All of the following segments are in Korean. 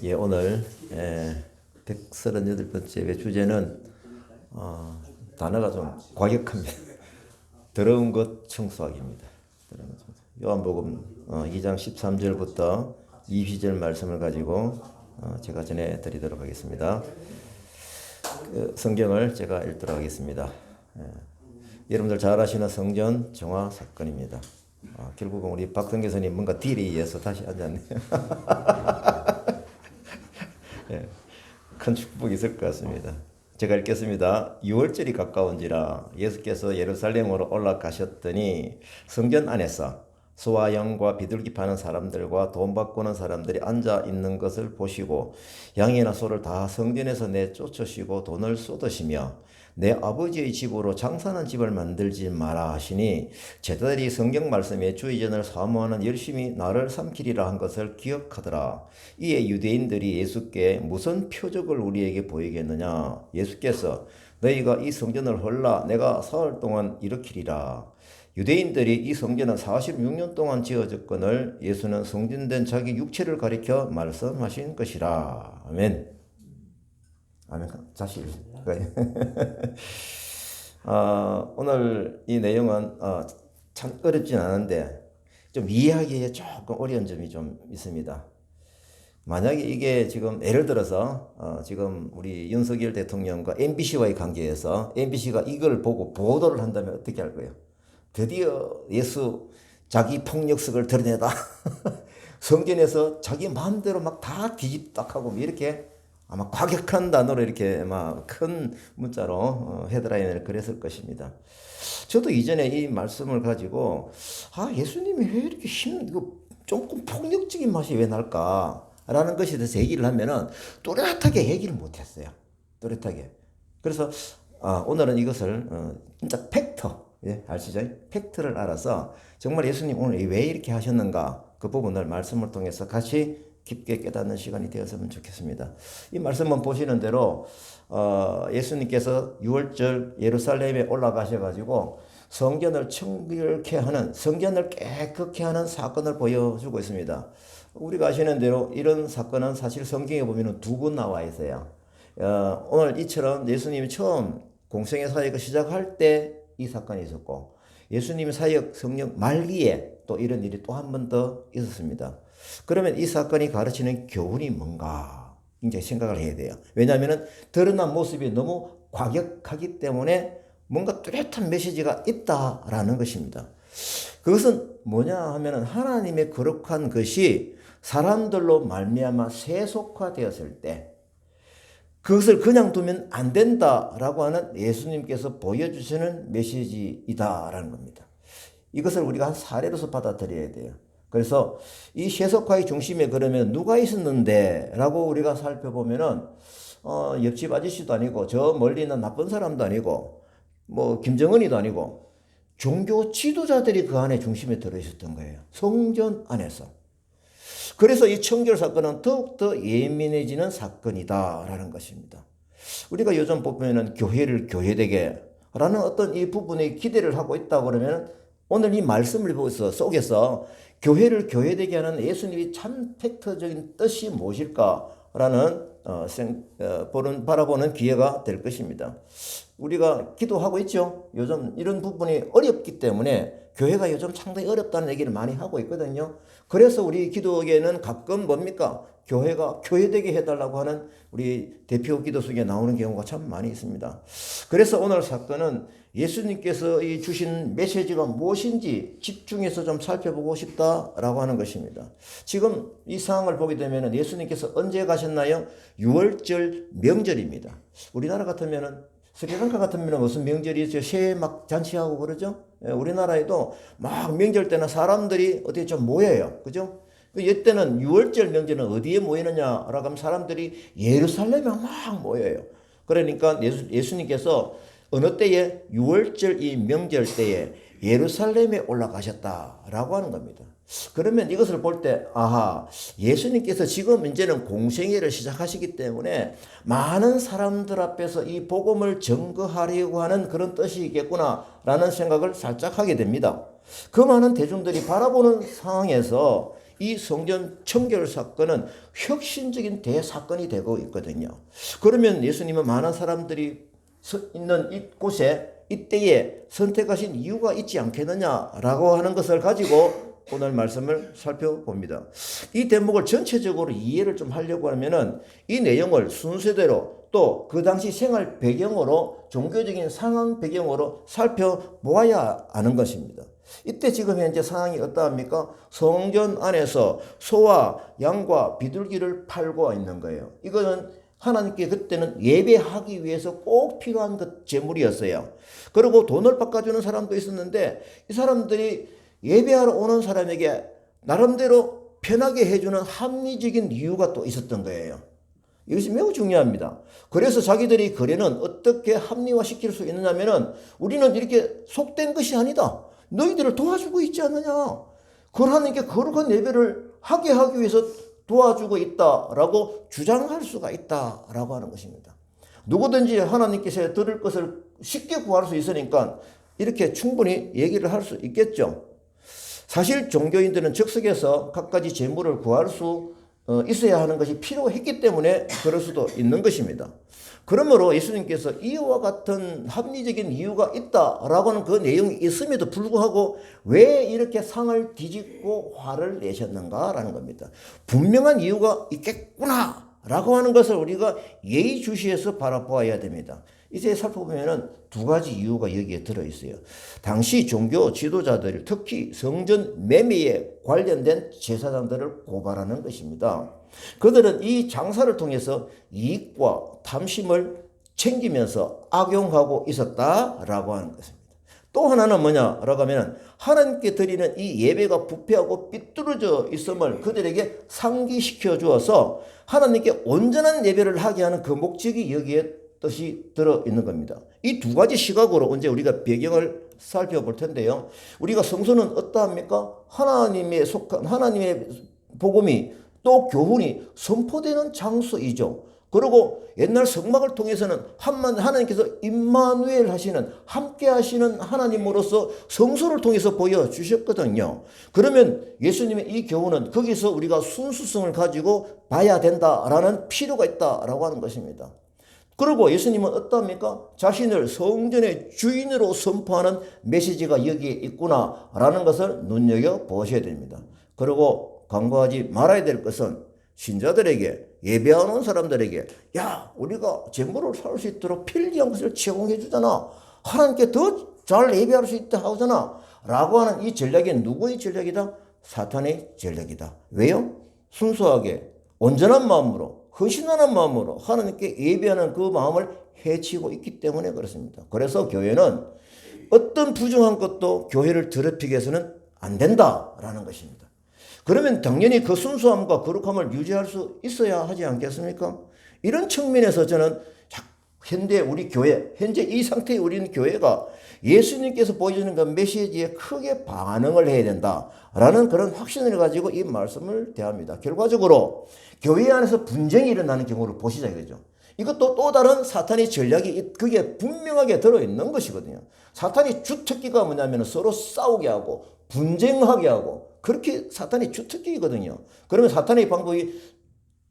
예, 오늘 138번째 주제는 단어가 좀 과격합니다. 더러운 것 청소하기입니다. 더러운 것 청소. 요한복음 2장 13절부터 22절 말씀을 가지고 제가 전해드리도록 하겠습니다. 성경을 제가 읽도록 하겠습니다. 여러분들 잘 아시는 성전 정화 사건입니다. 결국은 우리 박성 교수님 뭔가 딜에 의해서 다시 앉았네요. 예, 큰 축복이 있을 것 같습니다. 제가 읽겠습니다. 6월절이 가까운지라 예수께서 예루살렘으로 올라가셨더니 성전 안에서 소와 양과 비둘기 파는 사람들과 돈 바꾸는 사람들이 앉아 있는 것을 보시고 양이나 소를 다 성전에서 내쫓으시고 돈을 쏟으시며 내 아버지의 집으로 장사하는 집을 만들지 마라 하시니 제자들이 성경 말씀에 주의전을 사모하는 열심히 나를 삼키리라 한 것을 기억하더라. 이에 유대인들이 예수께 무슨 표적을 우리에게 보이겠느냐. 예수께서 너희가 이 성전을 헐라 내가 사흘 동안 일으키리라. 유대인들이 이 성전은 46년 동안 지어졌거늘 예수는 성전된 자기 육체를 가리켜 말씀하신 것이라. 아멘. 아멘. 다시 오늘 이 내용은 참 어렵진 않은데 좀 이해하기에 조금 어려운 점이 좀 있습니다. 만약에 이게 지금 예를 들어서 지금 우리 윤석열 대통령과 MBC와의 관계에서 MBC가 이걸 보고 보도를 한다면 어떻게 할 거예요? 드디어 예수 자기 폭력성을 드러내다. 성전에서 자기 마음대로 막 다 뒤집닥하고 이렇게 아마 과격한 단어로 이렇게 막 큰 문자로 헤드라인을 그렸을 것입니다. 저도 이전에 이 말씀을 가지고 예수님이 왜 이렇게 조금 폭력적인 맛이 왜 날까? 라는 것에 대해서 얘기를 하면은 또렷하게 얘기를 못했어요. 또렷하게. 그래서 오늘은 이것을 진짜 팩터, 아시죠? 팩트를 알아서 정말 예수님 오늘 왜 이렇게 하셨는가 그 부분을 말씀을 통해서 같이 깊게 깨닫는 시간이 되었으면 좋겠습니다. 이 말씀만 보시는 대로 예수님께서 6월절 예루살렘에 올라가셔가지고 성전을 청결케 하는, 성전을 깨끗게 하는 사건을 보여주고 있습니다. 우리가 아시는 대로 이런 사건은 사실 성경에 보면 두 번 나와 있어요. 오늘 이처럼 예수님이 처음 공생의 사역을 시작할 때 이 사건이 있었고 예수님의 사역 성령 말기에 또 이런 일이 또 한 번 더 있었습니다. 그러면 이 사건이 가르치는 교훈이 뭔가 이제 생각을 해야 돼요. 왜냐하면 드러난 모습이 너무 과격하기 때문에 뭔가 뚜렷한 메시지가 있다라는 것입니다. 그것은 뭐냐 하면 하나님의 거룩한 것이 사람들로 말미암아 세속화되었을 때 그것을 그냥 두면 안 된다라고 하는 예수님께서 보여주시는 메시지이다라는 겁니다. 이것을 우리가 한 사례로서 받아들여야 돼요. 그래서 이 세속화의 중심에 그러면 누가 있었는데 라고 우리가 살펴보면은 옆집 아저씨도 아니고 저 멀리 있는 나쁜 사람도 아니고 뭐 김정은이도 아니고 종교 지도자들이 그 안에 중심에 들어있었던 거예요. 성전 안에서. 그래서 이 청결 사건은 더욱더 예민해지는 사건이다라는 것입니다. 우리가 요즘 보면은 교회를 교회되게 라는 어떤 이 부분에 기대를 하고 있다 그러면 오늘 이 말씀을 보면서 속에서 교회를 교회되게 하는 예수님이 참 팩트적인 뜻이 무엇일까라는 바라보는 기회가 될 것입니다. 우리가 기도하고 있죠. 요즘 이런 부분이 어렵기 때문에 교회가 요즘 상당히 어렵다는 얘기를 많이 하고 있거든요. 그래서 우리 기도에는 가끔 뭡니까? 교회가 교회되게 해달라고 하는 우리 대표 기도 속에 나오는 경우가 참 많이 있습니다. 그래서 오늘 사건은 예수님께서 주신 메시지가 무엇인지 집중해서 좀 살펴보고 싶다라고 하는 것입니다. 지금 이 상황을 보게 되면 예수님께서 언제 가셨나요? 6월절 명절입니다. 우리나라 같으면은 스리랑카 같으면 무슨 명절이 있죠? 새해 막 잔치하고 그러죠? 우리나라에도 막 명절 때는 사람들이 어떻게 좀 모여요. 그죠? 이때는 6월절 명절은 어디에 모이느냐라고 하면 사람들이 예루살렘에 막 모여요. 그러니까 예수님께서 어느 때에 6월절 이 명절 때에 예루살렘에 올라가셨다라고 하는 겁니다. 그러면 이것을 볼 때 예수님께서 지금 이제는 공생애를 시작하시기 때문에 많은 사람들 앞에서 이 복음을 증거하려고 하는 그런 뜻이 있겠구나라는 생각을 살짝 하게 됩니다. 그 많은 대중들이 바라보는 상황에서 이 성전 청결 사건은 혁신적인 대사건이 되고 있거든요. 그러면 예수님은 많은 사람들이 있는 이곳에 이때에 선택하신 이유가 있지 않겠느냐라고 하는 것을 가지고 오늘 말씀을 살펴봅니다. 이 대목을 전체적으로 이해를 좀 하려고 하면은 이 내용을 순서대로 또 그 당시 생활 배경으로 종교적인 상황 배경으로 살펴보아야 하는 것입니다. 이때 지금 현재 상황이 어떠합니까? 성전 안에서 소와 양과 비둘기를 팔고 있는 거예요. 이거는 하나님께 그때는 예배하기 위해서 꼭 필요한 그 재물이었어요. 그리고 돈을 바꿔주는 사람도 있었는데 이 사람들이 예배하러 오는 사람에게 나름대로 편하게 해주는 합리적인 이유가 또 있었던 거예요. 이것이 매우 중요합니다. 그래서 자기들이 거래는 어떻게 합리화시킬 수 있느냐면은 우리는 이렇게 속된 것이 아니다. 너희들을 도와주고 있지 않느냐. 하나님께 거룩한 예배를 하게 하기 위해서 도와주고 있다라고 주장할 수가 있다라고 하는 것입니다. 누구든지 하나님께서 들을 것을 쉽게 구할 수 있으니까 이렇게 충분히 얘기를 할 수 있겠죠. 사실 종교인들은 즉석에서 갖가지 재물을 구할 수 있어야 하는 것이 필요했기 때문에 그럴 수도 있는 것입니다. 그러므로 예수님께서 이와 같은 합리적인 이유가 있다라고 하는 그 내용이 있음에도 불구하고 왜 이렇게 상을 뒤집고 화를 내셨는가라는 겁니다. 분명한 이유가 있겠구나라고 하는 것을 우리가 예의주시해서 바라보아야 됩니다. 이제 살펴보면은 두 가지 이유가 여기에 들어있어요. 당시 종교 지도자들, 특히 성전 매매에 관련된 제사장들을 고발하는 것입니다. 그들은 이 장사를 통해서 이익과 탐심을 챙기면서 악용하고 있었다라고 하는 것입니다. 또 하나는 뭐냐라고 하면 하나님께 드리는 이 예배가 부패하고 삐뚤어져 있음을 그들에게 상기시켜 주어서 하나님께 온전한 예배를 하게 하는 그 목적이 여기에 뜻이 들어있는 겁니다. 이 두 가지 시각으로 이제 우리가 배경을 살펴볼 텐데요. 우리가 성소는 어떠합니까? 하나님의 속한 하나님의 복음이 또 교훈이 선포되는 장소이죠. 그리고 옛날 성막을 통해서는 하나님께서 임마누엘 하시는 함께 하시는 하나님으로서 성소를 통해서 보여주셨거든요. 그러면 예수님의 이 교훈은 거기서 우리가 순수성을 가지고 봐야 된다라는 필요가 있다라고 하는 것입니다. 그리고 예수님은 어떠합니까? 자신을 성전의 주인으로 선포하는 메시지가 여기에 있구나라는 것을 눈여겨보셔야 됩니다. 그리고 간과하지 말아야 될 것은 신자들에게 예배하는 사람들에게 야 우리가 재물을 살 수 있도록 필요한 것을 제공해 주잖아. 하나님께 더 잘 예배할 수 있다 하잖아. 라고 하는 이 전략이 누구의 전략이다? 사탄의 전략이다. 왜요? 순수하게 온전한 마음으로 헌신하는 마음으로 하나님께 예배하는 그 마음을 해치고 있기 때문에 그렇습니다. 그래서 교회는 어떤 부정한 것도 교회를 더럽히게 해서는 안 된다라는 것입니다. 그러면 당연히 그 순수함과 거룩함을 유지할 수 있어야 하지 않겠습니까? 이런 측면에서 저는 현대 우리 교회, 현재 이 상태의 우리는 교회가 예수님께서 보여주는 그 메시지에 크게 반응을 해야 된다라는 그런 확신을 가지고 이 말씀을 대합니다. 결과적으로 교회 안에서 분쟁이 일어나는 경우를 보시자 이거죠. 이것도 또 다른 사탄의 전략이 그게 분명하게 들어있는 것이거든요. 사탄의 주특기가 뭐냐면 서로 싸우게 하고 분쟁하게 하고 그렇게 사탄의 주특기거든요. 그러면 사탄의 방법이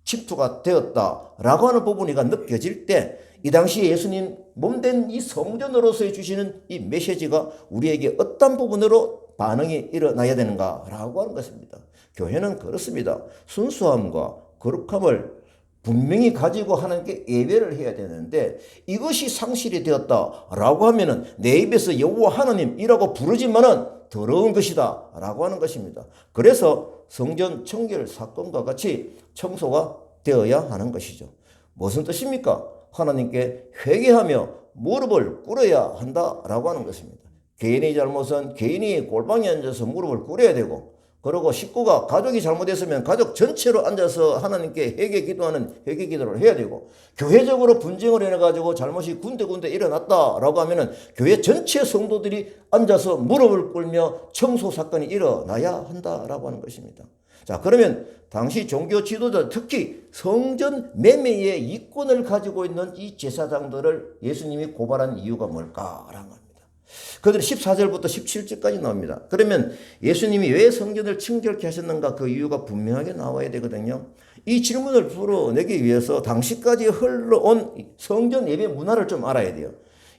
침투가 되었다라고 하는 부분이가 느껴질 때 이 당시에 예수님 몸된 이 성전으로서 주시는 이 메시지가 우리에게 어떤 부분으로 반응이 일어나야 되는가라고 하는 것입니다. 교회는 그렇습니다. 순수함과 거룩함을 분명히 가지고 하나님께 예배를 해야 되는데 이것이 상실이 되었다라고 하면은 내 입에서 여호와 하나님이라고 부르지만은 더러운 것이다 라고 하는 것입니다. 그래서 성전 청결 사건과 같이 청소가 되어야 하는 것이죠. 무슨 뜻입니까? 하나님께 회개하며 무릎을 꿇어야 한다라고 하는 것입니다. 개인의 잘못은 개인이 골방에 앉아서 무릎을 꿇어야 되고 그리고 식구가 가족이 잘못했으면 가족 전체로 앉아서 하나님께 회개 기도하는 회개 기도를 해야 되고 교회적으로 분쟁을 해가지고 잘못이 군데군데 일어났다라고 하면은 교회 전체 성도들이 앉아서 무릎을 꿇며 청소 사건이 일어나야 한다라고 하는 것입니다. 자, 그러면 당시 종교 지도자 특히 성전 매매의 이권을 가지고 있는 이 제사장들을 예수님이 고발한 이유가 뭘까라는 겁니다. 그들이 14절부터 17절까지 나옵니다. 그러면 예수님이 왜 성전을 청결케 하셨는가 그 이유가 분명하게 나와야 되거든요. 이 질문을 풀어내기 위해서 당시까지 흘러온 성전 예배 문화를 좀 알아야 돼요.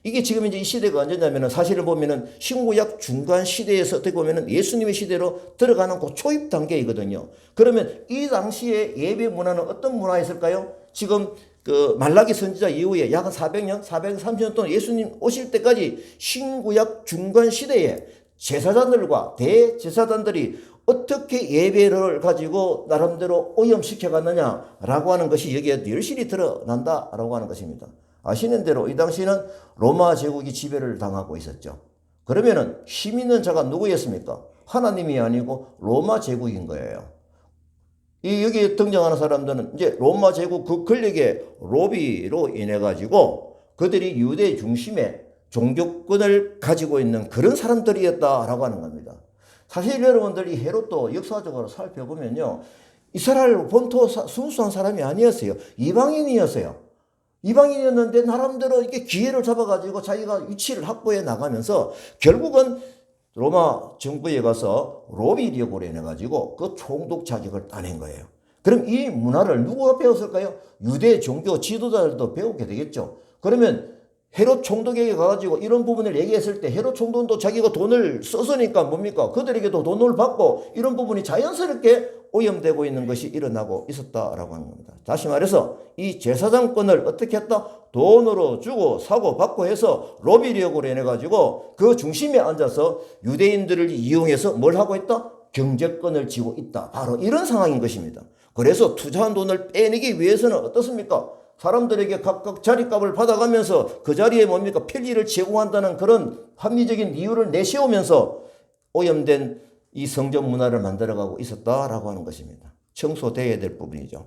이게 지금 이제 이 시대가 언제냐면은 사실을 보면은 신구약 중간 시대에서 어떻게 보면은 예수님의 시대로 들어가는 그 초입 단계이거든요. 그러면 이 당시의 예배 문화는 어떤 문화였을까요? 지금 그 말라기 선지자 이후에 약 400년, 430년 동안 예수님 오실 때까지 신구약 중간 시대에 제사장들과 대제사장들이 어떻게 예배를 가지고 나름대로 오염시켜 갔느냐라고 하는 것이 여기에 열실히 드러난다라고 하는 것입니다. 아시는 대로 이 당시에는 로마 제국이 지배를 당하고 있었죠. 그러면은 힘 있는 자가 누구였습니까? 하나님이 아니고 로마 제국인 거예요. 이 여기에 등장하는 사람들은 이제 로마 제국 그 권력의 로비로 인해 가지고 그들이 유대 중심의 종교권을 가지고 있는 그런 사람들이었다라고 하는 겁니다. 사실 여러분들이 헤롯도 역사적으로 살펴보면요, 이스라엘 본토 순수한 사람이 아니었어요. 이방인이었어요. 이방인이었는데 나름대로 이렇게 기회를 잡아가지고 자기가 위치를 확보해 나가면서 결국은 로마 정부에 가서 로비력으로 인해가지고 그 총독 자격을 따낸 거예요. 그럼 이 문화를 누구가 배웠을까요? 유대 종교 지도자들도 배우게 되겠죠. 그러면 헤롯 총독에게 가가지고 이런 부분을 얘기했을 때 헤롯 총독도 자기가 돈을 썼으니까 뭡니까? 그들에게도 돈을 받고 이런 부분이 자연스럽게 오염되고 있는 것이 일어나고 있었다라고 하는 겁니다. 다시 말해서 이 제사장권을 어떻게 했다? 돈으로 주고 사고 받고 해서 로비력으로 인해가지고 그 중심에 앉아서 유대인들을 이용해서 뭘 하고 있다? 경제권을 쥐고 있다. 바로 이런 상황인 것입니다. 그래서 투자한 돈을 빼내기 위해서는 어떻습니까? 사람들에게 각각 자리값을 받아가면서 그 자리에 뭡니까? 편리를 제공한다는 그런 합리적인 이유를 내세우면서 오염된 이 성전 문화를 만들어가고 있었다라고 하는 것입니다. 청소되어야 될 부분이죠.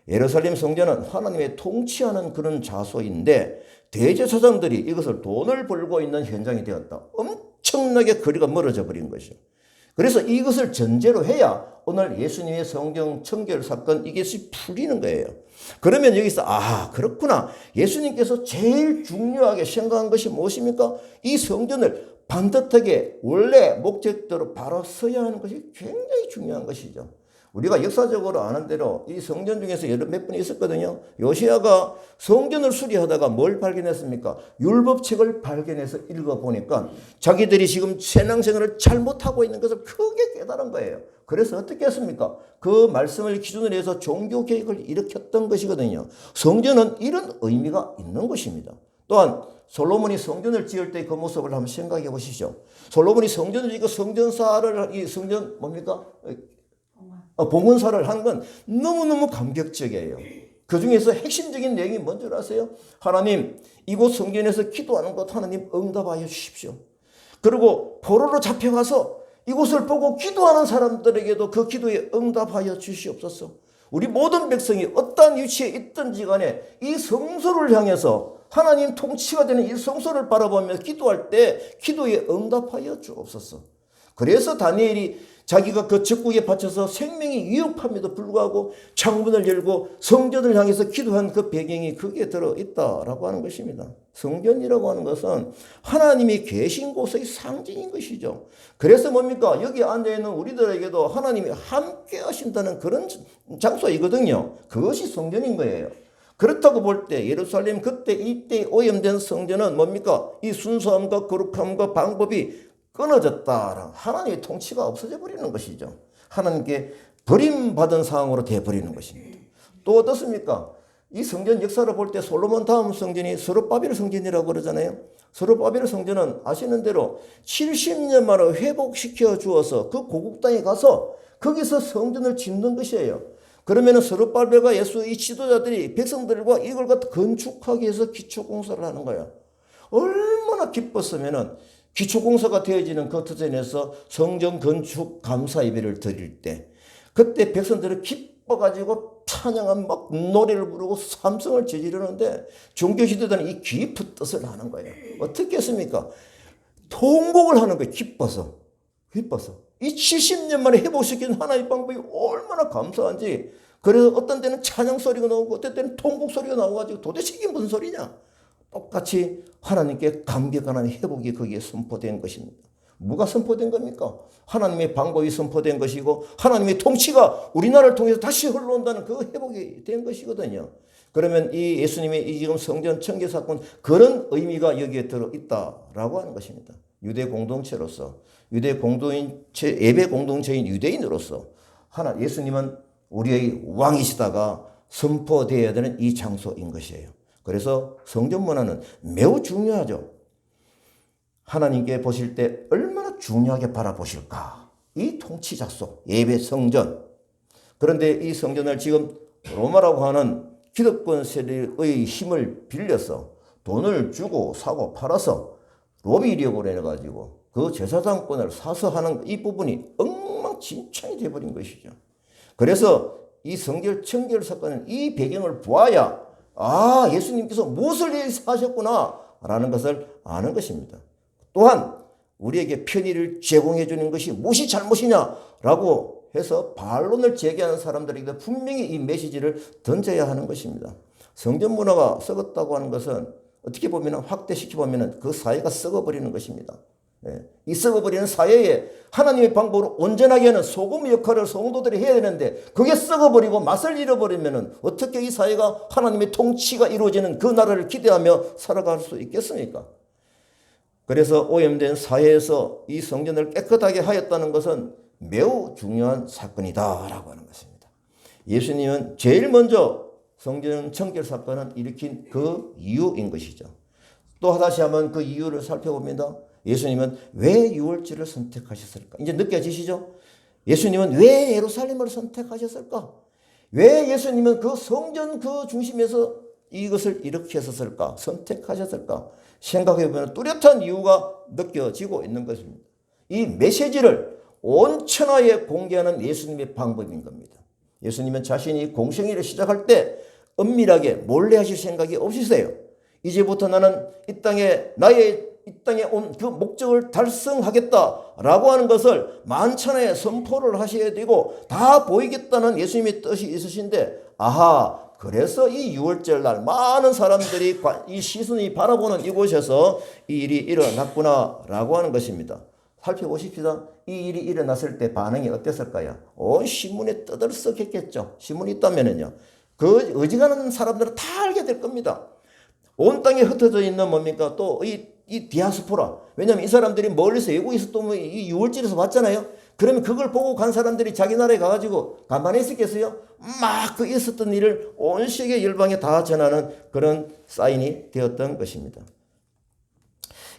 예루살렘 성전은 하나님의 통치하는 그런 자소인데 대제사장들이 이것을 돈을 벌고 있는 현장이 되었다. 엄청나게 거리가 멀어져 버린 것이죠. 그래서 이것을 전제로 해야 오늘 예수님의 성경 청결 사건 이것이 풀리는 거예요. 그러면 여기서 그렇구나. 예수님께서 제일 중요하게 생각한 것이 무엇입니까? 이 성전을 반듯하게 원래 목적대로 바로 서야 하는 것이 굉장히 중요한 것이죠. 우리가 역사적으로 아는 대로 이 성전 중에서 몇 번 있었거든요. 요시야가 성전을 수리하다가 뭘 발견했습니까? 율법책을 발견해서 읽어보니까 자기들이 지금 신앙생활을 잘못하고 있는 것을 크게 깨달은 거예요. 그래서 어떻게 했습니까? 그 말씀을 기준으로 해서 종교개혁을 일으켰던 것이거든요. 성전은 이런 의미가 있는 것입니다. 또한 솔로몬이 성전을 지을 때 그 모습을 한번 생각해 보시죠. 솔로몬이 성전을 짓고 성전사를 이 성전 뭡니까? 봉헌사를 하는 건 너무너무 감격적이에요. 그 중에서 핵심적인 내용이 뭔지 아세요? 하나님, 이곳 성전에서 기도하는 것 하나님 응답하여 주십시오. 그리고 포로로 잡혀가서 이곳을 보고 기도하는 사람들에게도 그 기도에 응답하여 주시옵소서. 우리 모든 백성이 어떠한 위치에 있든지 간에 이 성소를 향해서 하나님 통치가 되는 이 성소를 바라보며 기도할 때 기도에 응답하여 주옵소서. 그래서 다니엘이 자기가 그 적국에 바쳐서 생명이 위협함에도 불구하고 창문을 열고 성전을 향해서 기도한 그 배경이 거기에 들어있다라고 하는 것입니다. 성전이라고 하는 것은 하나님이 계신 곳의 상징인 것이죠. 그래서 뭡니까? 여기 앉아있는 우리들에게도 하나님이 함께 하신다는 그런 장소이거든요. 그것이 성전인 거예요. 그렇다고 볼 때 예루살렘 그때 이때 오염된 성전은 뭡니까? 이 순수함과 거룩함과 방법이 끊어졌다. 하나님의 통치가 없어져 버리는 것이죠. 하나님께 버림받은 상황으로 되어버리는 것입니다. 또 어떻습니까? 이 성전 역사를 볼 때 솔로몬 다음 성전이 스룹바벨 성전이라고 그러잖아요. 스룹바벨 성전은 아시는 대로 70년 만에 회복시켜 주어서 그 고국 땅에 가서 거기서 성전을 짓는 것이에요. 그러면 스룹바벨과 예수 이 지도자들이 백성들과 이걸 갖다 건축하기 위해서 기초공사를 하는 거예요. 얼마나 기뻤으면은 기초공사가 되어지는 그 터전에서 성전 건축 감사 예배를 드릴 때 그때 백성들은 기뻐가지고 찬양한 막 노래를 부르고 삼성을 저지르는데 종교 지도자는 이 깊은 뜻을 하는 거예요. 어떻게 했습니까? 통곡을 하는 거예요. 기뻐서. 이 70년 만에 회복시킨 하나님의 방법이 얼마나 감사한지. 그래서 어떤 때는 찬양 소리가 나오고 어떤 때는 통곡 소리가 나와가지고 도대체 이게 무슨 소리냐? 똑같이 하나님께 감격하는 회복이 거기에 선포된 것입니다. 뭐가 선포된 겁니까? 하나님의 방법이 선포된 것이고 하나님의 통치가 우리나라를 통해서 다시 흘러온다는 그 회복이 된 것이거든요. 그러면 이 예수님의 이 지금 성전 청결 사건 그런 의미가 여기에 들어있다라고 하는 것입니다. 유대 공동체로서 유대 공동체 예배 공동체인 유대인으로서 예수님은 우리의 왕이시다가 선포되어야 되는 이 장소인 것이에요. 그래서 성전 문화는 매우 중요하죠. 하나님께 보실 때 얼마나 중요하게 바라보실까? 이 통치 작소, 예배 성전. 그런데 이 성전을 지금 로마라고 하는 기득권 세력의 힘을 빌려서 돈을 주고 사고 팔아서 로비력으로 해가지고 그 제사장권을 사서 하는 이 부분이 엉망진창이 되어버린 것이죠. 그래서 이 성결 청결 사건은 이 배경을 보아야 예수님께서 무엇을 위해서 하셨구나 라는 것을 아는 것입니다. 또한 우리에게 편의를 제공해 주는 것이 무엇이 잘못이냐라고 해서 반론을 제기하는 사람들에게 분명히 이 메시지를 던져야 하는 것입니다. 성전 문화가 썩었다고 하는 것은 어떻게 보면 확대시켜 보면 그 사회가 썩어버리는 것입니다. 이 썩어버리는 사회에 하나님의 방법으로 온전하게 하는 소금 역할을 성도들이 해야 되는데 그게 썩어버리고 맛을 잃어버리면 어떻게 이 사회가 하나님의 통치가 이루어지는 그 나라를 기대하며 살아갈 수 있겠습니까? 그래서 오염된 사회에서 이 성전을 깨끗하게 하였다는 것은 매우 중요한 사건이다라고 하는 것입니다. 예수님은 제일 먼저 성전 청결 사건을 일으킨 그 이유인 것이죠. 또 다시 한번 그 이유를 살펴봅니다. 예수님은 왜 유월절을 선택하셨을까? 이제 느껴지시죠? 예수님은 왜 예루살렘을 선택하셨을까? 왜 예수님은 그 성전 그 중심에서 이것을 일으켰었을까? 선택하셨을까? 생각해보면 뚜렷한 이유가 느껴지고 있는 것입니다. 이 메시지를 온 천하에 공개하는 예수님의 방법인 겁니다. 예수님은 자신이 공생애를 시작할 때 은밀하게 몰래 하실 생각이 없으세요. 이제부터 나는 이 땅에 온 그 목적을 달성하겠다라고 하는 것을 만천하에 선포를 하셔야 되고 다 보이겠다는 예수님의 뜻이 있으신데 그래서 이 6월절 날 많은 사람들이 이 시선이 바라보는 이곳에서 이 일이 일어났구나라고 하는 것입니다. 살펴보십시다. 이 일이 일어났을 때 반응이 어땠을까요? 온 신문에 떠들썩했겠죠. 신문이 있다면은요. 그 어지간한 사람들은 다 알게 될 겁니다. 온 땅에 흩어져 있는 뭡니까? 또 이 디아스포라. 왜냐하면 이 사람들이 멀리서 외국에서 또 이 6월절에서 봤잖아요. 그러면 그걸 보고 간 사람들이 자기 나라에 가가지고 가만히 있었겠어요? 막 그 있었던 일을 온 세계 열방에 다 전하는 그런 사인이 되었던 것입니다.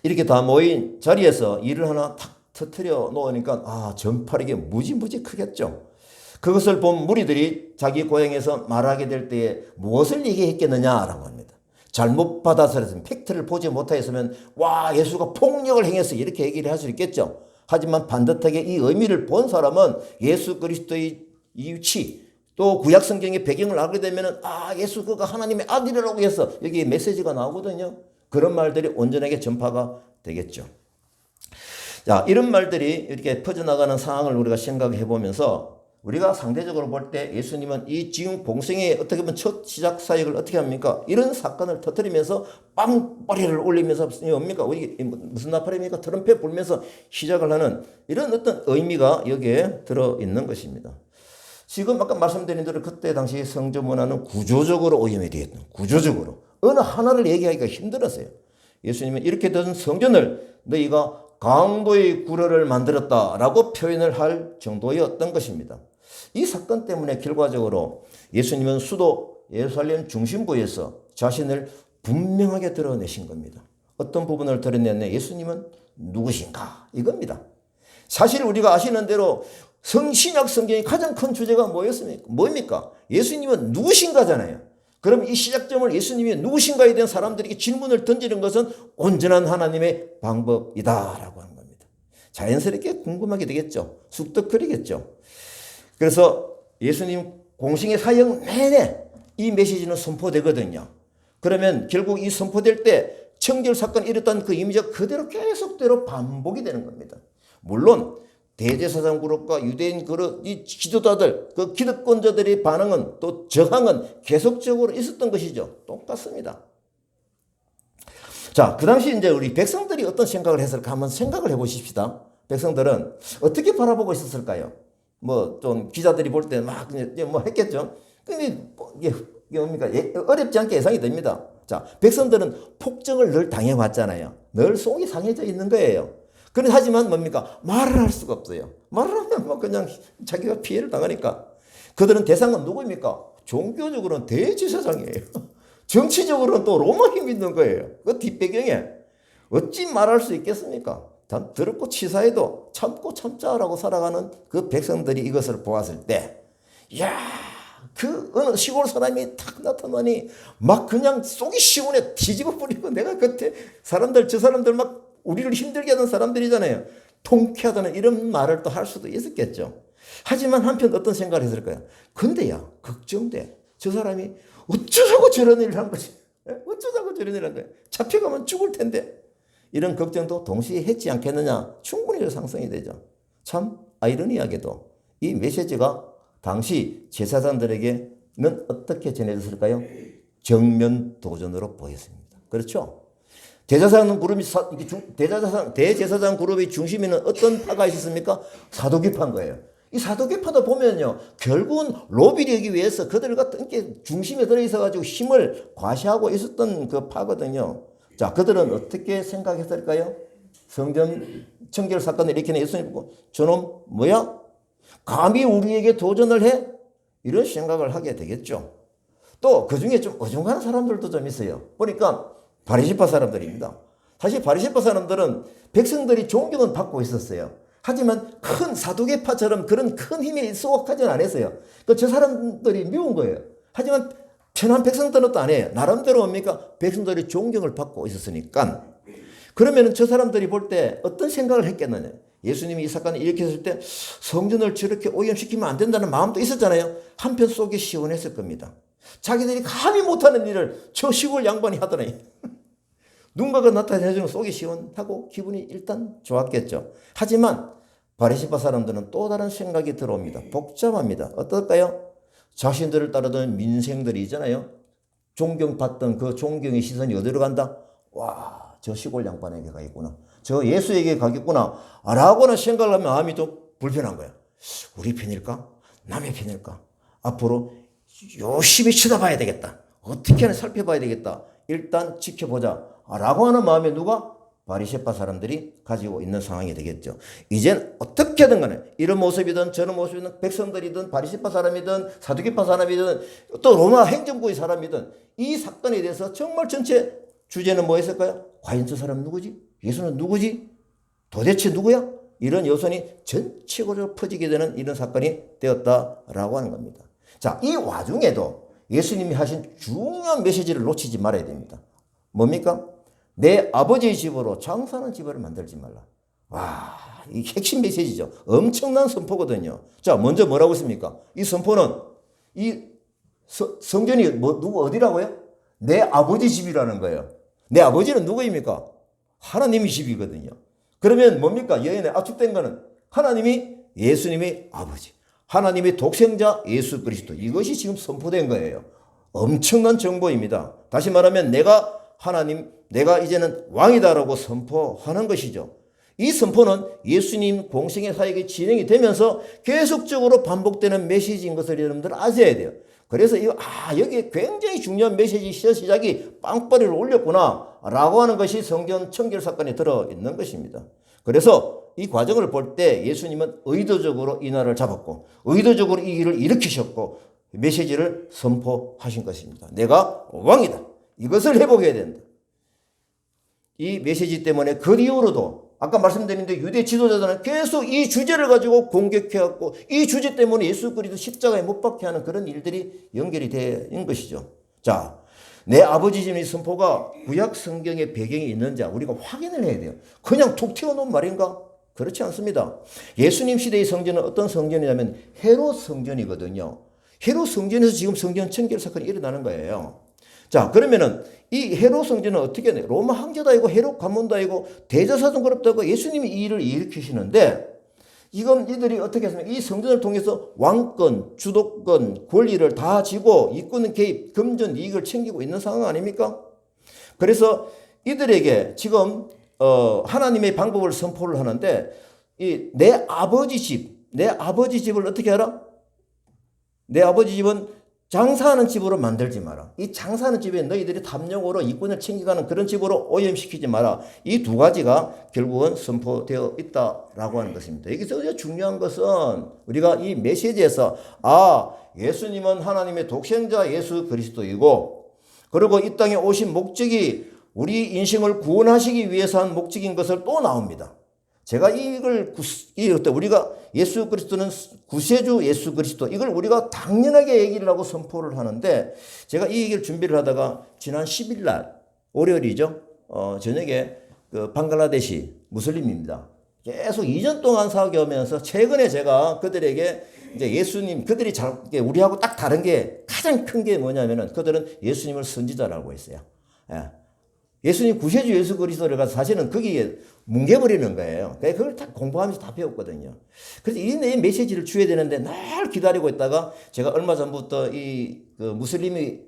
이렇게 다 모인 자리에서 일을 하나 탁 터뜨려 놓으니까 전파력이 무지무지 크겠죠. 그것을 본 무리들이 자기 고향에서 말하게 될 때에 무엇을 얘기했겠느냐라고 합니다. 잘못 받아들였으면 팩트를 보지 못하였으면 예수가 폭력을 행했어 이렇게 얘기를 할 수 있겠죠. 하지만 반듯하게 이 의미를 본 사람은 예수 그리스도의 위치 또 구약 성경의 배경을 알게 되면 예수 그가 하나님의 아들이라고 해서 여기 메시지가 나오거든요. 그런 말들이 온전하게 전파가 되겠죠. 자, 이런 말들이 이렇게 퍼져나가는 상황을 우리가 생각해 보면서 우리가 상대적으로 볼 때 예수님은 이 지금 공생의 어떻게 보면 첫 시작 사역을 어떻게 합니까? 이런 사건을 터뜨리면서 빵빠리를 올리면서 뭡니까? 무슨 나팔입니까? 트럼펫 불면서 시작을 하는 이런 어떤 의미가 여기에 들어있는 것입니다. 지금 아까 말씀드린 대로 그때 당시 성전 문화는 구조적으로 오염이 되었던 구조적으로 어느 하나를 얘기하기가 힘들었어요. 예수님은 이렇게 된 성전을 너희가 강도의 구러를 만들었다라고 표현을 할 정도였던 것입니다. 이 사건 때문에 결과적으로 예수님은 수도 예루살렘 중심부에서 자신을 분명하게 드러내신 겁니다. 어떤 부분을 드러냈냐? 예수님은 누구신가? 이겁니다. 사실 우리가 아시는 대로 신약 성경의 가장 큰 주제가 뭐였습니까? 뭡니까? 예수님은 누구신가잖아요. 그럼 이 시작점을 예수님이 누구신가에 대한 사람들에게 질문을 던지는 것은 온전한 하나님의 방법이다라고 하는 겁니다. 자연스럽게 궁금하게 되겠죠. 쑥덕거리겠죠. 그래서 예수님 공생의 사역 내내 이 메시지는 선포되거든요. 그러면 결국 이 선포될 때 청결 사건이 일었던 그 이미지가 그대로 계속대로 반복이 되는 겁니다. 물론 대제사장 그룹과 유대인 그룹, 이 지도자들, 그 기득권자들의 반응은 또 저항은 계속적으로 있었던 것이죠. 똑같습니다. 자, 그 당시 이제 우리 백성들이 어떤 생각을 했을까 한번 생각을 해 보십시다. 백성들은 어떻게 바라보고 있었을까요? 뭐 좀 기자들이 볼 때 막 뭐 했겠죠. 근데 뭐 이게 뭡니까? 어렵지 않게 예상이 됩니다. 자, 백성들은 폭정을 늘 당해왔잖아요. 늘 속이 상해져 있는 거예요. 그래 하지만 뭡니까? 말을 할 수가 없어요. 말을 하면 뭐 그냥 자기가 피해를 당하니까. 그들은 대상은 누구입니까? 종교적으로는 대제사장이에요. 정치적으로는 또 로마 힘이 있는 거예요. 그 뒷배경에 어찌 말할 수 있겠습니까? 더럽고 치사해도 참고 참자라고 살아가는 그 백성들이 이것을 보았을 때, 야, 그 어느 시골 사람이 탁 나타나니 막 그냥 속이 시원해 뒤집어 버리고 내가 그때 저 사람들 막 우리를 힘들게 하던 사람들이잖아요. 통쾌하다는 이런 말을 또 할 수도 있었겠죠. 하지만 한편 어떤 생각을 했을까요? 근데야, 걱정돼. 저 사람이 어쩌자고 저런 일을 한 거지? 어쩌자고 저런 일을 한 거야? 잡혀가면 죽을 텐데. 이런 걱정도 동시에 했지 않겠느냐? 충분히 상상이 되죠. 참 아이러니하게도 이 메시지가 당시 제사장들에게는 어떻게 전해졌을까요? 정면 도전으로 보였습니다. 그렇죠? 대제사장 그룹의 중심에는 어떤 파가 있었습니까? 사도계파인 거예요. 이 사도계파도 보면요, 결국은 로비되기 위해서 그들 같은 게 중심에 들어있어가지고 힘을 과시하고 있었던 그 파거든요. 자, 그들은 어떻게 생각했을까요? 성전 청결 사건을 일으키는 예수님 보고 저놈 뭐야? 감히 우리에게 도전을 해? 이런 생각을 하게 되겠죠. 또 그중에 좀 어중간한 사람들도 좀 있어요. 보니까 바리새파 사람들입니다. 사실 바리새파 사람들은 백성들이 존경은 받고 있었어요. 하지만 큰 사두개파처럼 그런 큰 힘에 수억하지는 않았어요. 저 사람들이 미운 거예요. 하지만 편한 백성들은 또 아니에요. 나름대로 뭡니까? 백성들이 존경을 받고 있었으니까. 그러면 저 사람들이 볼 때 어떤 생각을 했겠느냐. 예수님이 이 사건을 일으켰을 때 성전을 저렇게 오염시키면 안 된다는 마음도 있었잖아요. 한편 속이 시원했을 겁니다. 자기들이 감히 못하는 일을 저 시골 양반이 하더니 누군가가 나타내주면 속이 시원하고 기분이 일단 좋았겠죠. 하지만 바리새파 사람들은 또 다른 생각이 들어옵니다. 복잡합니다. 어떨까요? 자신들을 따르던 민생들이 있잖아요. 존경받던 그 존경의 시선이 어디로 간다? 와, 저 시골 양반에게 가겠구나. 저 예수에게 가겠구나. 라고는 생각을 하면 마음이 좀 불편한 거야. 우리 편일까? 남의 편일까? 앞으로 열심히 쳐다봐야 되겠다. 어떻게 하나 살펴봐야 되겠다. 일단 지켜보자. 라고 하는 마음에 누가? 바리새파 사람들이 가지고 있는 상황이 되겠죠. 이젠 어떻게든 간에 이런 모습이든 저런 모습이든 백성들이든 바리새파 사람이든 사두개파 사람이든 또 로마 행정부의 사람이든 이 사건에 대해서 정말 전체 주제는 뭐였을까요? 과연 저 사람 누구지? 예수는 누구지? 도대체 누구야? 이런 여론이 전체적으로 퍼지게 되는 이런 사건이 되었다라고 하는 겁니다. 자, 이 와중에도 예수님이 하신 중요한 메시지를 놓치지 말아야 됩니다. 뭡니까? 내 아버지의 집으로 장사하는 집을 만들지 말라. 와, 이 핵심 메시지죠. 엄청난 선포거든요. 자, 먼저 뭐라고 했습니까? 이 선포는 이 성전이 누구 어디라고요? 내 아버지 집이라는 거예요. 내 아버지는 누구입니까? 하나님의 집이거든요. 그러면 뭡니까? 여인에 압축된 거는 하나님이 예수님의 아버지, 하나님의 독생자 예수 그리스도, 이것이 지금 선포된 거예요. 엄청난 정보입니다. 다시 말하면 내가 이제는 왕이다라고 선포하는 것이죠. 이 선포는 예수님 공생의 사역이 진행이 되면서 계속적으로 반복되는 메시지인 것을 여러분들 아셔야 돼요. 그래서 여기에 굉장히 중요한 메시지 시작이 빵빠리를 올렸구나 라고 하는 것이 성전 청결 사건에 들어있는 것입니다. 그래서 이 과정을 볼 때 예수님은 의도적으로 이 날을 잡았고 의도적으로 이 일을 일으키셨고 메시지를 선포하신 것입니다. 내가 왕이다. 이것을 회복해야 된다. 이 메시지 때문에 그 이후로도 아까 말씀드렸는데 유대 지도자들은 계속 이 주제를 가지고 공격해왔고 이 주제 때문에 예수 그리스도 십자가에 못 박게 하는 그런 일들이 연결이 된 것이죠. 자, 내 아버지 집의 선포가 구약 성경의 배경이 있는지 우리가 확인을 해야 돼요. 그냥 툭 튀어놓은 말인가? 그렇지 않습니다. 예수님 시대의 성전은 어떤 성전이냐면 헤롯 성전이거든요. 헤롯 성전에서 지금 성전 청결 사건이 일어나는 거예요. 자, 그러면은 이 헤롯 성전은 어떻게 돼? 로마 황제도 아니고 헤롯 가문도 아니고 대제사장 그룹도 아니고 예수님이 이 일을 일으키시는데 이들이 어떻게 했습니까? 이 성전을 통해서 왕권, 주도권, 권리를 다 쥐고 이권은 개입, 금전, 이익을 챙기고 있는 상황 아닙니까? 그래서 이들에게 지금 하나님의 방법을 선포를 하는데 내 아버지 집을 어떻게 하라? 내 아버지 집은 장사하는 집으로 만들지 마라. 이 장사하는 집에 너희들이 탐욕으로 이권을 챙겨가는 그런 집으로 오염시키지 마라. 이 두 가지가 결국은 선포되어 있다라고 하는 것입니다. 여기서 중요한 것은 우리가 이 메시지에서 예수님은 하나님의 독생자 예수 그리스도이고 그리고 이 땅에 오신 목적이 우리 인생을 구원하시기 위해서 한 목적인 것을 또 나옵니다. 제가 우리가 예수 그리스도는 구세주 예수 그리스도 이걸 우리가 당연하게 얘기를 하고 선포를 하는데 제가 이 얘기를 준비를 하다가 지난 10일 날 월요일이죠. 저녁에 그 방글라데시 무슬림입니다. 계속 2년 동안 사귀면서 최근에 제가 그들에게 이제 예수님 그들이 우리하고 딱 다른 게 가장 큰 게 뭐냐면은 그들은 예수님을 선지자라고 했어요. 예수님 구세주 예수 그리스도를 가서 사실은 거기에 뭉개버리는 거예요. 그걸 다 공부하면서 다 배웠거든요. 그래서 이 메시지를 줘야 되는데 늘 기다리고 있다가 제가 얼마 전부터 그 무슬림이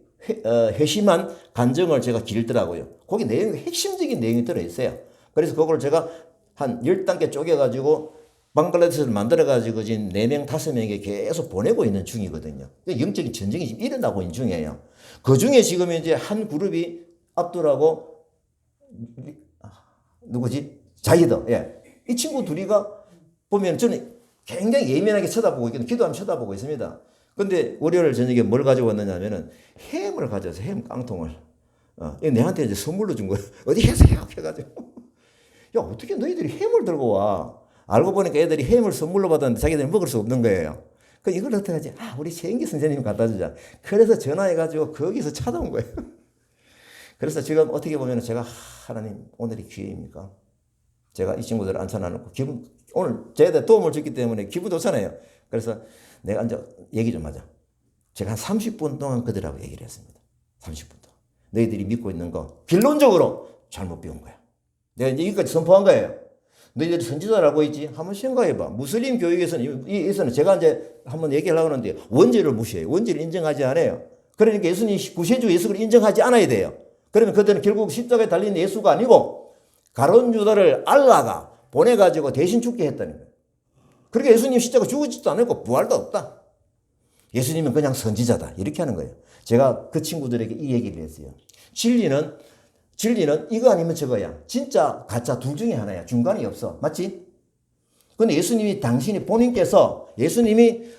회심한 간증을 제가 길더라고요. 거기 핵심적인 내용이 들어있어요. 그래서 그걸 제가 한 10단계 쪼개가지고 방글라데시를 만들어가지고 지금 4명, 5명에게 계속 보내고 있는 중이거든요. 영적인 전쟁이 지금 일어나고 있는 중이에요. 그 중에 지금 이제 한 그룹이 압둘하고 누구지? 자이더. 이 친구 둘이가 보면 저는 굉장히 예민하게 쳐다보고 있거든요. 기도하면 쳐다보고 있습니다. 근데 월요일 저녁에 뭘 가지고 왔느냐 하면은 햄을 가져와서 햄 깡통을. 내한테 이제 선물로 준 거예요. 어디 해서 해가지고. 야, 어떻게 너희들이 햄을 들고 와? 알고 보니까 애들이 햄을 선물로 받았는데 자기들이 먹을 수 없는 거예요. 이걸 어떻게 하지? 우리 최인기 선생님이 갖다 주자. 그래서 전화해가지고 거기서 찾아온 거예요. 그래서 지금 어떻게 보면 제가 하나님 오늘이 기회입니까? 제가 이 친구들을 앉혀놔놓고 오늘 저희한테 도움을 줬기 때문에 기분 좋잖아요. 그래서 내가 이제 얘기 좀 하자. 제가 한 30분 동안 그들하고 얘기를 했습니다. 30분 동안. 너희들이 믿고 있는 거 결론적으로 잘못 배운 거야. 내가 이제 여기까지 선포한 거예요. 너희들이 선지자라고 있지? 한번 생각해봐. 무슬림 교육에서는 제가 이제 한번 얘기하려고 하는데 원죄를 무시해요. 원죄를 인정하지 않아요. 그러니까 예수님 구세주 예수를 인정하지 않아야 돼요. 그러면 그들은 결국 십자가에 달린 예수가 아니고 가룟 유다를 알라가 보내가지고 대신 죽게 했다는 거예요. 그러니까 예수님 십자가 죽었지도 않았고 부활도 없다. 예수님은 그냥 선지자다. 이렇게 하는 거예요. 제가 그 친구들에게 이 얘기를 했어요. 진리는 이거 아니면 저거야. 진짜 가짜 둘 중에 하나야. 중간이 없어. 맞지? 근데 예수님이 본인께서 예수님이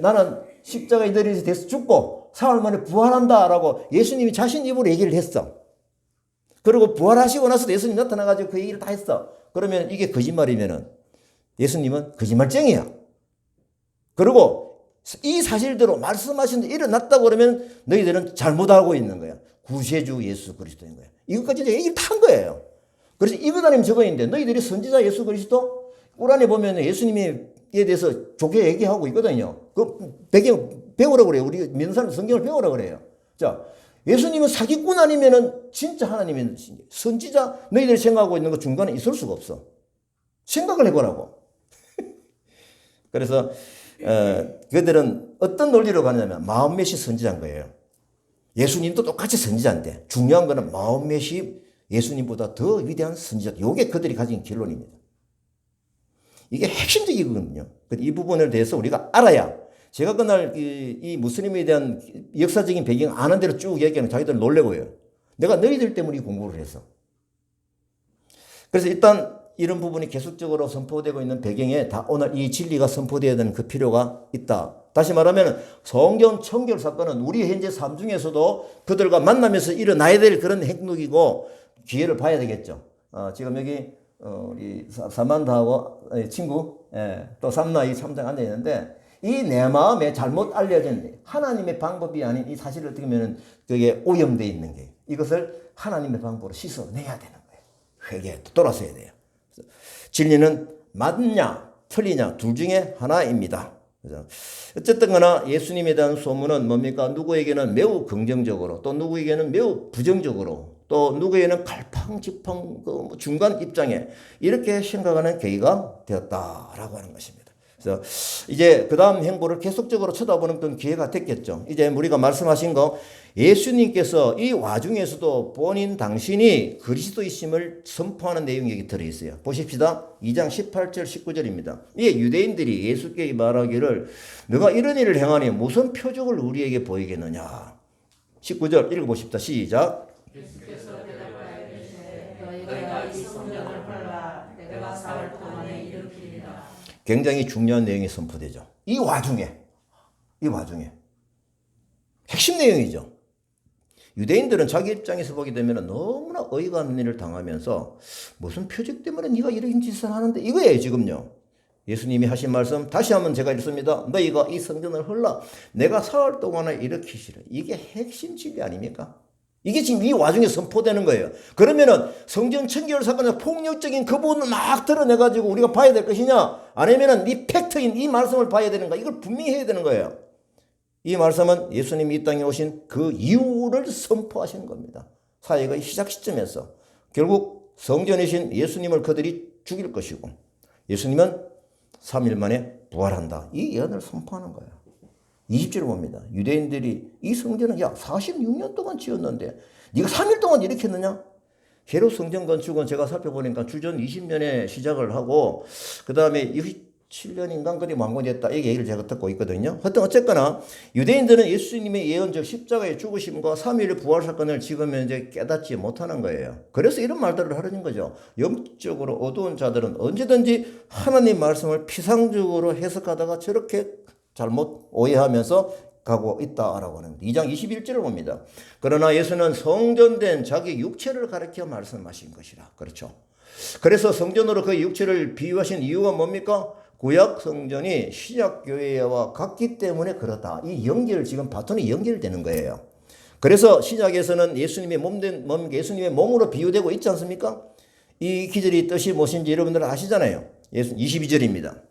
나는 십자가에 내려서 죽고 사흘 만에 부활한다라고 예수님이 자신 입으로 얘기를 했어. 그리고 부활하시고 나서도 예수님 나타나가지고 그 얘기를 다 했어. 그러면 이게 거짓말이면은 예수님은 거짓말쟁이야. 그리고 이 사실대로 말씀하신 데 일어났다고 그러면 너희들은 잘못하고 있는 거야. 구세주 예수 그리스도인 거야. 이것까지 이제 얘기를 다 한 거예요. 그래서 이것 아니면 저거인데 너희들이 선지자 예수 그리스도 꾸란에 보면 예수님에 대해서 좋게 얘기하고 있거든요. 그 배경 배우라고 그래요. 우리 믿는 사람 성경을 배우라고 그래요. 자, 예수님은 사기꾼 아니면은 진짜 하나님의 선지자 너희들이 생각하고 있는 거 중간에 있을 수가 없어. 생각을 해보라고. 그래서 그들은 어떤 논리로 가느냐면 마음메시 선지자인 거예요. 예수님도 똑같이 선지자인데 중요한 거는 마음메시 예수님보다 더 위대한 선지자. 이게 그들이 가진 결론입니다. 이게 핵심적이거든요. 이 부분에 대해서 우리가 알아야 제가 그날 이 무슬림에 대한 역사적인 배경 아는 대로 쭉 얘기하면 자기들 놀래고요. 내가 너희들 때문에 공부를 했어. 그래서 일단 이런 부분이 계속적으로 선포되고 있는 배경에 다 오늘 이 진리가 선포되어야 되는 그 필요가 있다. 다시 말하면 성경 청결 사건은 우리 현재 삶 중에서도 그들과 만나면서 일어나야 될 그런 행동이고 기회를 봐야 되겠죠. 지금 여기 우리 사만다하고 친구 또 삼나 이 참장 앉아 있는데 이 내 마음에 잘못 알려진 하나님의 방법이 아닌 이 사실을 어떻게 보면 그게 오염되어 있는 게 이것을 하나님의 방법으로 씻어내야 되는 거예요. 회개에 돌아서야 돼요. 진리는 맞냐 틀리냐 둘 중에 하나입니다. 그래서 어쨌든 거나 예수님에 대한 소문은 뭡니까? 누구에게는 매우 긍정적으로 또 누구에게는 매우 부정적으로 또 누구에게는 갈팡질팡 그 중간 입장에 이렇게 생각하는 계기가 되었다라고 하는 것입니다. 그래서 이제 그 다음 행보를 계속적으로 쳐다보는 그런 기회가 됐겠죠. 이제 우리가 말씀하신 거 예수님께서 이 와중에서도 본인 당신이 그리스도이심을 선포하는 내용이 여기 들어있어요. 보십시다. 2장 18절 19절입니다. 이게 유대인들이 예수께 말하기를 너가 이런 일을 행하니 무슨 표적을 우리에게 보이겠느냐. 19절 읽어보십시다. 시작. 예수께서 대답하여 이르시되 너희가 이 성전을 헐라 내가 사흘 동안에 일으키리라. 굉장히 중요한 내용이 선포되죠. 이 와중에 핵심 내용이죠. 유대인들은 자기 입장에서 보게 되면 너무나 어이가 없는 일을 당하면서 무슨 표적 때문에 네가 이런 짓을 하는데 이거예요 지금요. 예수님이 하신 말씀 다시 한번 제가 읽습니다. 너희가 이 성전을 헐라 내가 사흘 동안에 일으키시라. 이게 핵심 진리 아닙니까? 이게 지금 이 와중에 선포되는 거예요. 그러면은 성전 청결 사건의 폭력적인 그 부분을 막 드러내가지고 우리가 봐야 될 것이냐? 아니면은 이 팩트인 이 말씀을 봐야 되는가? 이걸 분명히 해야 되는 거예요. 이 말씀은 예수님이 이 땅에 오신 그 이유를 선포하시는 겁니다. 사역의 시작 시점에서 결국 성전이신 예수님을 그들이 죽일 것이고 예수님은 3일 만에 부활한다. 이 예언을 선포하는 거예요. 20절을 봅니다. 유대인들이 이 성전은 야 46년 동안 지었는데 네가 3일 동안 이렇게 했느냐? 헤롯 성전 건축은 제가 살펴보니까 주전 20년에 시작을 하고 그 다음에 27년인가 그리 완공됐다. 이 얘기를 제가 듣고 있거든요. 하여튼 어쨌거나 유대인들은 예수님의 예언적 십자가의 죽으심과 3일의 부활 사건을 지금 이제 깨닫지 못하는 거예요. 그래서 이런 말들을 하려는 거죠. 영적으로 어두운 자들은 언제든지 하나님 말씀을 피상적으로 해석하다가 저렇게 잘못 오해하면서 가고 있다라고 하는 2장 21절을 봅니다. 그러나 예수는 성전된 자기 육체를 가리켜 말씀하신 것이라. 그렇죠. 그래서 성전으로 그 육체를 비유하신 이유가 뭡니까? 구약 성전이 시작 교회와 같기 때문에 그렇다. 이 연결 지금 바톤이 연결되는 거예요. 그래서 시작에서는 예수님의 예수님의 몸으로 비유되고 있지 않습니까? 이 기절이 뜻이 무엇인지 여러분들 아시잖아요. 22절입니다.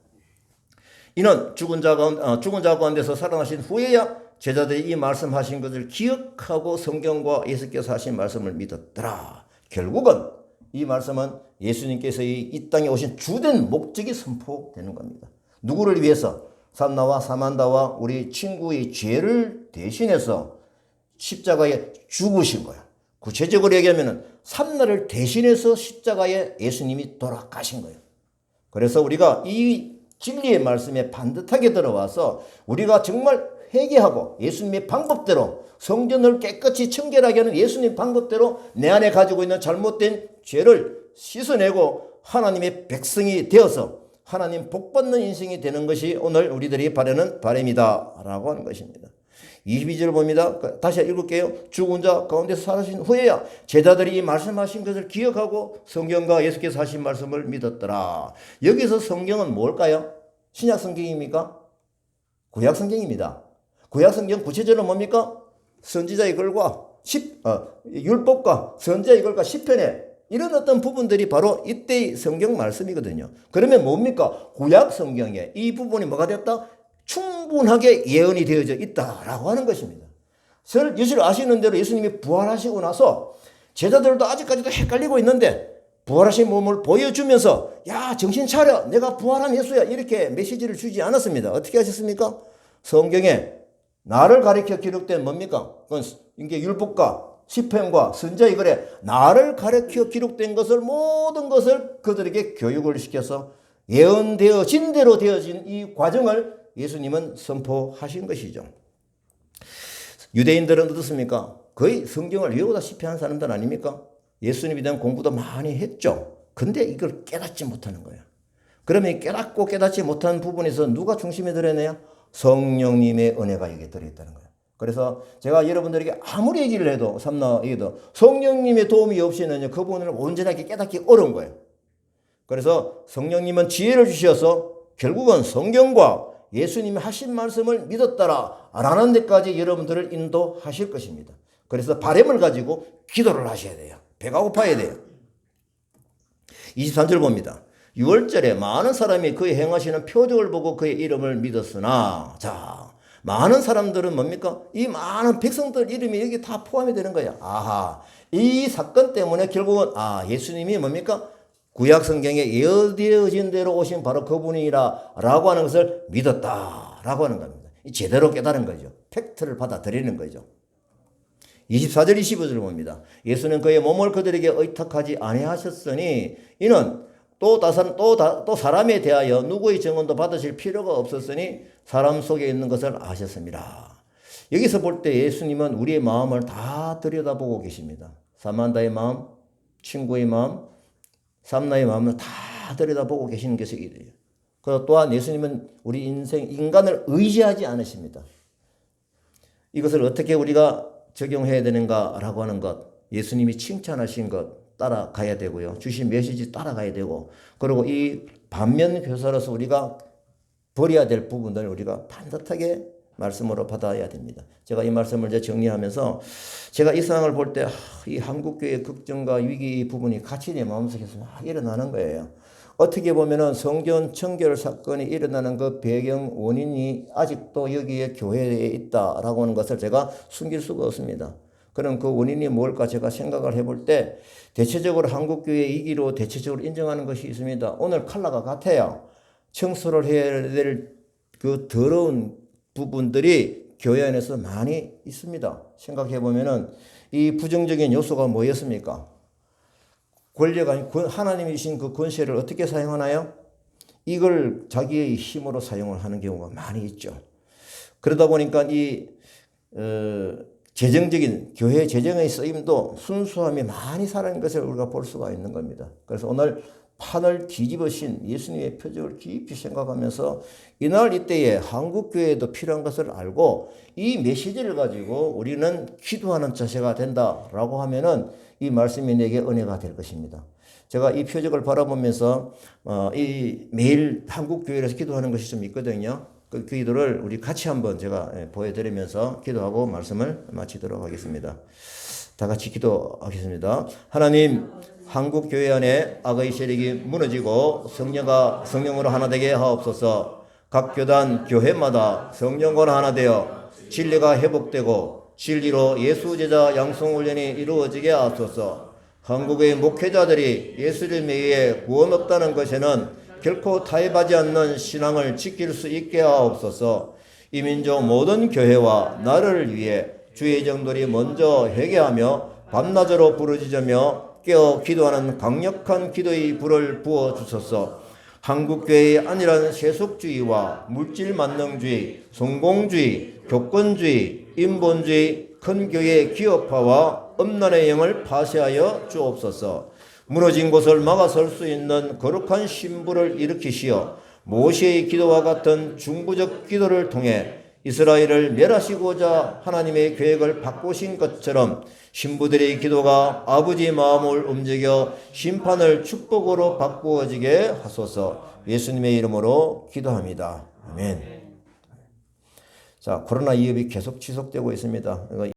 이는 죽은 자 가운데서 살아나신 후에야 제자들이 이 말씀하신 것을 기억하고 성경과 예수께서 하신 말씀을 믿었더라. 결국은 이 말씀은 예수님께서 이 땅에 오신 주된 목적이 선포되는 겁니다. 누구를 위해서? 산나와 사만다와 우리 친구의 죄를 대신해서 십자가에 죽으신 거야. 구체적으로 얘기하면 산나를 대신해서 십자가에 예수님이 돌아가신 거예요. 그래서 우리가 이 진리의 말씀에 반듯하게 들어와서 우리가 정말 회개하고 예수님의 방법대로 성전을 깨끗이 청결하게 하는 예수님 방법대로 내 안에 가지고 있는 잘못된 죄를 씻어내고 하나님의 백성이 되어서 하나님 복받는 인생이 되는 것이 오늘 우리들이 바라는 바람이다 라고 하는 것입니다. 22절 봅니다. 다시 읽을게요. 죽은 자 가운데서 살아신 후에야 제자들이 이 말씀하신 것을 기억하고 성경과 예수께서 하신 말씀을 믿었더라. 여기서 성경은 뭘까요? 신약 성경입니까? 구약 성경입니다. 구약 성경 구체적으로 뭡니까? 선지자의 글과 율법과 선지자의 글과 시편에 이런 어떤 부분들이 바로 이때의 성경 말씀이거든요. 그러면 뭡니까? 구약 성경에 이 부분이 뭐가 됐다? 충분하게 예언이 되어져 있다라고 하는 것입니다. 예수를 아시는 대로 예수님이 부활하시고 나서 제자들도 아직까지도 헷갈리고 있는데 부활하신 몸을 보여주면서 야 정신 차려 내가 부활한 예수야 이렇게 메시지를 주지 않았습니다. 어떻게 하셨습니까? 성경에 나를 가리켜 기록된 뭡니까? 이게 율법과 시편과 선지자의 글에 나를 가리켜 기록된 것을 모든 것을 그들에게 교육을 시켜서 예언되어진 대로 되어진 이 과정을 예수님은 선포하신 것이죠. 유대인들은 어떻습니까? 거의 성경을 외우다시피 한 사람들 아닙니까? 예수님에 대한 공부도 많이 했죠. 근데 이걸 깨닫지 못하는 거예요. 그러면 깨닫고 깨닫지 못한 부분에서 누가 중심에 들어있느냐? 성령님의 은혜가 여기에 들어있다는 거예요. 그래서 제가 여러분들에게 아무리 얘기를 해도 삼나 얘기도 성령님의 도움이 없이는 그 부분을 온전하게 깨닫기 어려운 거예요. 그래서 성령님은 지혜를 주셔서 결국은 성경과 예수님이 하신 말씀을 믿었다라 라는 데까지 여러분들을 인도하실 것입니다. 그래서 바람을 가지고 기도를 하셔야 돼요. 배가 고파야 돼요. 23절 봅니다. 6월절에 많은 사람이 그의 행하시는 표적을 보고 그의 이름을 믿었으나 자 많은 사람들은 뭡니까? 이 많은 백성들 이름이 여기 다 포함이 되는 거야. 아하 이 사건 때문에 결국은 예수님이 뭡니까? 구약 성경에 예언되어진 대로 오신 바로 그분이라 라고 하는 것을 믿었다라고 하는 겁니다. 제대로 깨달은 거죠. 팩트를 받아들이는 거죠. 24절 25절 봅니다. 예수는 그의 몸을 그들에게 의탁하지 아니하셨으니 이는 또 사람에 대하여 누구의 증언도 받으실 필요가 없었으니 사람 속에 있는 것을 아셨습니다. 여기서 볼 때 예수님은 우리의 마음을 다 들여다보고 계십니다. 사만다의 마음, 친구의 마음, 삼나의 마음을 다 들여다보고 계시는 것이 이래요. 그리고 또한 예수님은 우리 인간을 의지하지 않으십니다. 이것을 어떻게 우리가 적용해야 되는가라고 하는 것, 예수님이 칭찬하신 것 따라가야 되고요. 주신 메시지 따라가야 되고, 그리고 이 반면 교사로서 우리가 버려야 될 부분들을 우리가 반듯하게 말씀으로 받아야 됩니다. 제가 이 말씀을 이제 정리하면서 제가 이 상황을 볼 때 이 한국교회의 걱정과 위기 부분이 같이 내 마음속에서 막 일어나는 거예요. 어떻게 보면은 성전 청결 사건이 일어나는 그 배경 원인이 아직도 여기에 교회에 있다라고 하는 것을 제가 숨길 수가 없습니다. 그럼 그 원인이 뭘까 제가 생각을 해볼 때 대체적으로 한국교회의 이기로 대체적으로 인정하는 것이 있습니다. 오늘 컬러가 같아요. 청소를 해야 될 그 더러운 부분들이 교회 안에서 많이 있습니다. 생각해 보면은 이 부정적인 요소가 뭐였습니까? 권력 아니 하나님이 주신 그 권세를 어떻게 사용하나요? 이걸 자기의 힘으로 사용을 하는 경우가 많이 있죠. 그러다 보니까 이 재정적인 교회 재정의 쓰임도 순수함이 많이 사라진 것을 우리가 볼 수가 있는 겁니다. 그래서 오늘 판을 뒤집으신 예수님의 표적을 깊이 생각하면서 이날 이때에 한국교회에도 필요한 것을 알고 이 메시지를 가지고 우리는 기도하는 자세가 된다라고 하면은 이 말씀이 내게 은혜가 될 것입니다. 제가 이 표적을 바라보면서 이 매일 한국교회에서 기도하는 것이 좀 있거든요. 그 기도를 우리 같이 한번 제가 보여드리면서 기도하고 말씀을 마치도록 하겠습니다. 다 같이 기도하겠습니다. 하나님, 한국 교회 안에 악의 세력이 무너지고 성령으로 하나 되게 하옵소서. 각 교단 교회마다 성령과 하나 되어 진리가 회복되고 진리로 예수 제자 양성 훈련이 이루어지게 하옵소서. 한국의 목회자들이 예수를 위해 구원 없다는 것에는 결코 타협하지 않는 신앙을 지킬 수 있게 하옵소서. 이 민족 모든 교회와 나를 위해 주의 정돌이 먼저 회개하며 밤낮으로 부르짖으며 깨어 기도하는 강력한 기도의 불을 부어주소서. 한국교회의 안일한 세속주의와 물질만능주의, 성공주의, 교권주의, 인본주의, 큰 교회 기업화와 음란의 영을 파쇄하여 주옵소서. 무너진 곳을 막아설 수 있는 거룩한 신부를 일으키시어 모세의 기도와 같은 중부적 기도를 통해 이스라엘을 멸하시고자 하나님의 계획을 바꾸신 것처럼 신부들의 기도가 아버지 마음을 움직여 심판을 축복으로 바꾸어지게 하소서. 예수님의 이름으로 기도합니다. 아멘. 자, 코로나 위협이 계속 지속되고 있습니다.